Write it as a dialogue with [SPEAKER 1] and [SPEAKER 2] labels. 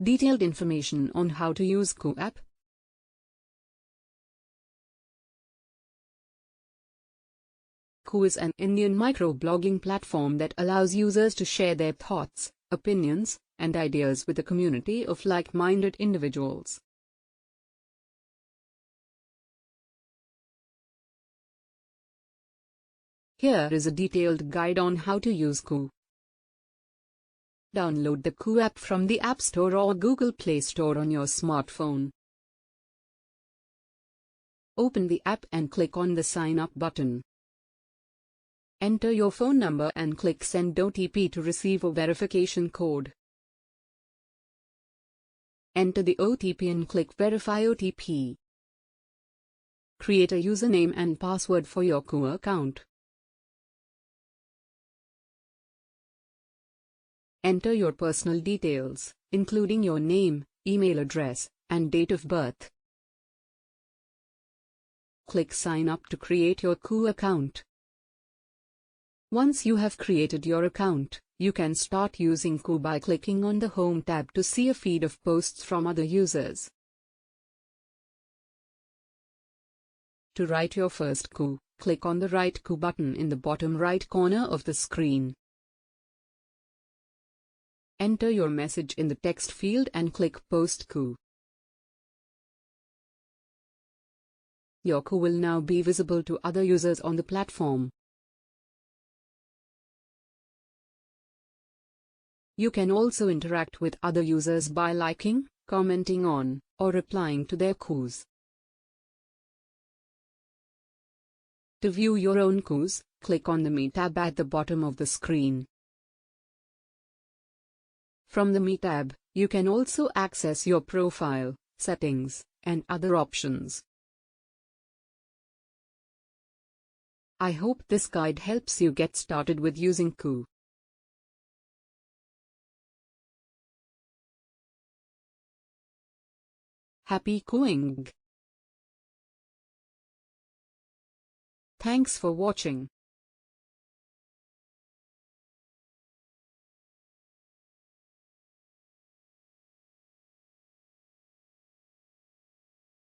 [SPEAKER 1] Detailed information on how to use Koo App. Koo is an Indian microblogging platform that allows users to share their thoughts, opinions, and ideas with a community of like-minded individuals. Here is a detailed guide on how to use Koo. Download the Koo app from the App Store or Google Play Store on your smartphone. Open the app and click on the Sign Up button. Enter your phone number and click Send OTP to receive a verification code. Enter the OTP and click Verify OTP. Create a username and password for your Koo account. Enter your personal details, including your name, email address, and date of birth. Click Sign Up to create your Koo account. Once you have created your account, you can start using Koo by clicking on the Home tab to see a feed of posts from other users. To write your first Koo, click on the Write Koo button in the bottom right corner of the screen. Enter your message in the text field and click Post Koo. Your Koo will now be visible to other users on the platform. You can also interact with other users by liking, commenting on, or replying to their Koos. To view your own Koos, click on the Me tab at the bottom of the screen. From the Me tab, you can also access your profile, settings, and other options. I hope this guide helps you get started with using Koo. Happy Kooing! Thanks for watching.